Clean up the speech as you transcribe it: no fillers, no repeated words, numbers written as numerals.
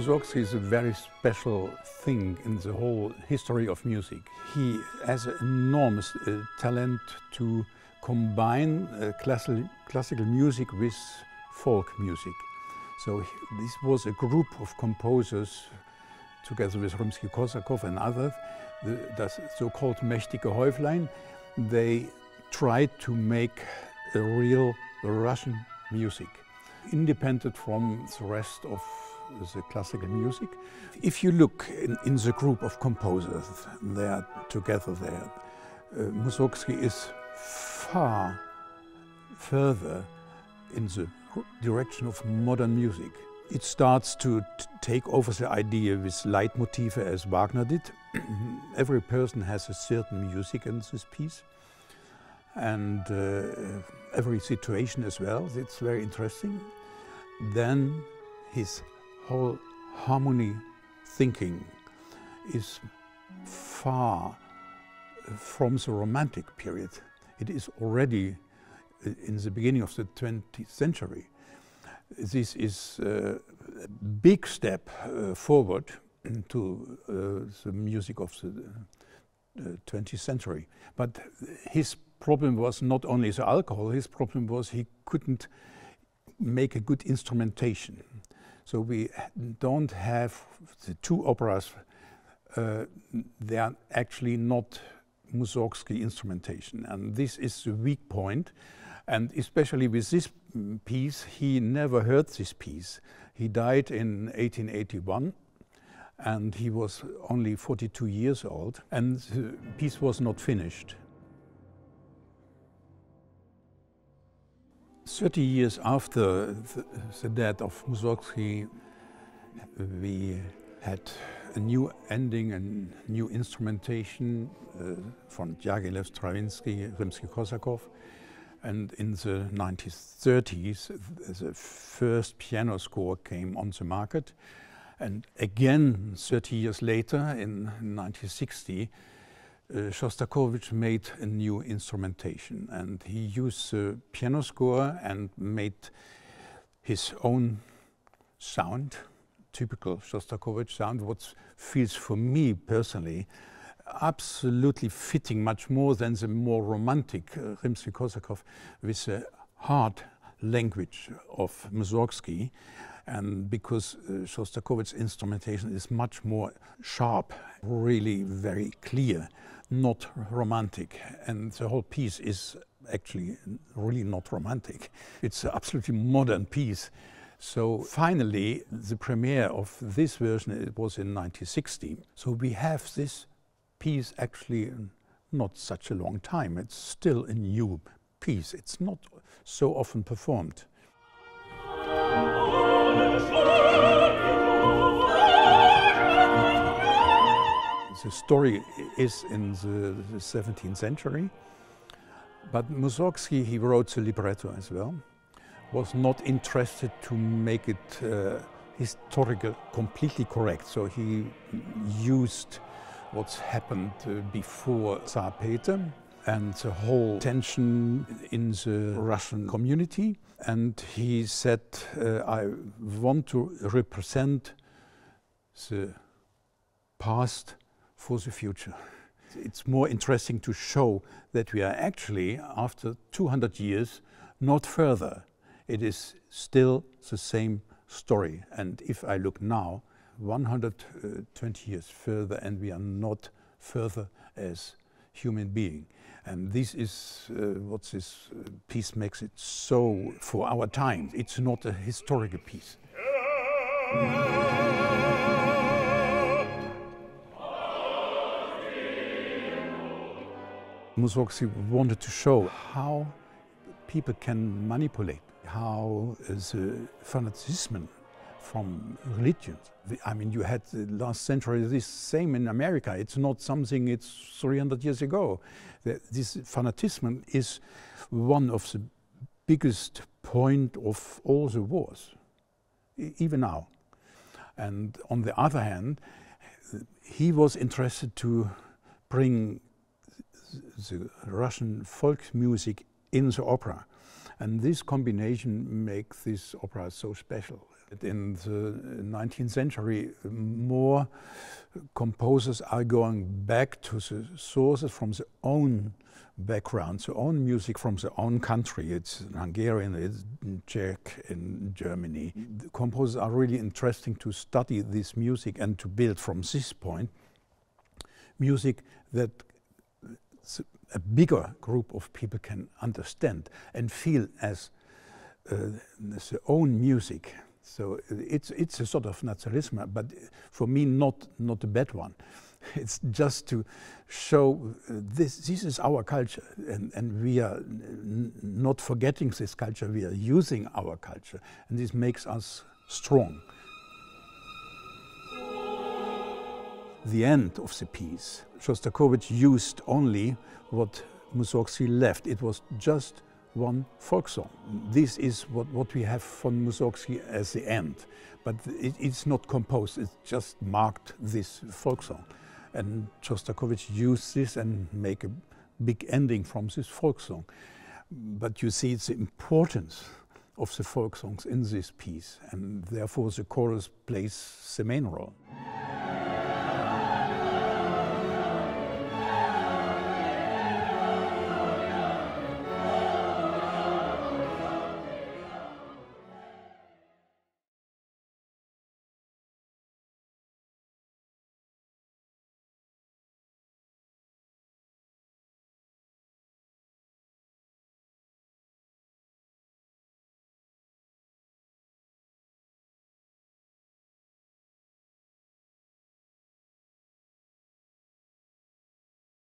Mussorgsky is a very special thing in the whole history of music. He has an enormous talent to combine classical music with folk music. So this was a group of composers, together with Rimsky-Korsakov and others, the so-called Mächtige Häuflein. They tried to make a real Russian music, independent from the rest of the classical music. If you look in the group of composers, they are together there. Mussorgsky is far further in the direction of modern music. It starts to take over the idea with Leitmotive as Wagner did. Every person has a certain music in this piece, and every situation as well. It's very interesting. Then his whole harmony thinking is far from the Romantic period. It is already in the beginning of the 20th century. This is a big step forward to the music of the 20th century. But his problem was not only the alcohol, his problem was he couldn't make a good instrumentation. So we don't have the two operas, they are actually not Mussorgsky instrumentation. And this is the weak point. And especially with this piece, he never heard this piece. He died in 1881, and he was only 42 years old, and the piece was not finished. 30 years after the death of Mussorgsky, we had a new ending and new instrumentation from Diaghilev, Stravinsky, Rimsky-Korsakov. And in the 1930s, the first piano score came on the market. And again, 30 years later, in 1960, Shostakovich made a new instrumentation. And he used the piano score and made his own sound, typical Shostakovich sound, what feels for me personally absolutely fitting much more than the more romantic Rimsky-Korsakov with the hard language of Mussorgsky. And because Shostakovich's instrumentation is much more sharp, really very clear, not romantic. And the whole piece is actually really not romantic. It's an absolutely modern piece. So finally, the premiere of this version, it was in 1960. So we have this piece actually not such a long time. It's still a new piece. It's not so often performed. The story is in the 17th century, but Mussorgsky, he wrote the libretto as well, was not interested to make it historical, completely correct. So he used what's happened before Tsar Peter and the whole tension in the Russian community. And he said, I want to represent the past for the future. It's more interesting to show that we are actually, after 200 years, not further. It is still the same story. And if I look now, 120 years further, and we are not further as human being. And this is what this piece makes it so for our time. It's not a historical piece. Mussorgsky wanted to show how people can manipulate, how the fanaticism from religions. I mean, you had the last century this same in America. It's not something it's 300 years ago. This fanaticism is one of the biggest point of all the wars, even now. And on the other hand, he was interested to bring the Russian folk music in the opera. And this combination makes this opera so special. In the 19th century, more composers are going back to the sources from their own background, their own music from their own country. It's Hungarian, it's Czech, in Germany. The composers are really interesting to study this music and to build from this point music that a bigger group of people can understand and feel as their own music. So it's a sort of naturalism, but for me not a bad one. It's just to show this is our culture, and we are not forgetting this culture, we are using our culture, and this makes us strong. The end of the piece, Shostakovich used only what Mussorgsky left. It was just one folk song. This is what we have from Mussorgsky as the end, but it's not composed, it's just marked this folk song. And Shostakovich used this and make a big ending from this folk song. But you see the importance of the folk songs in this piece, and therefore the chorus plays the main role.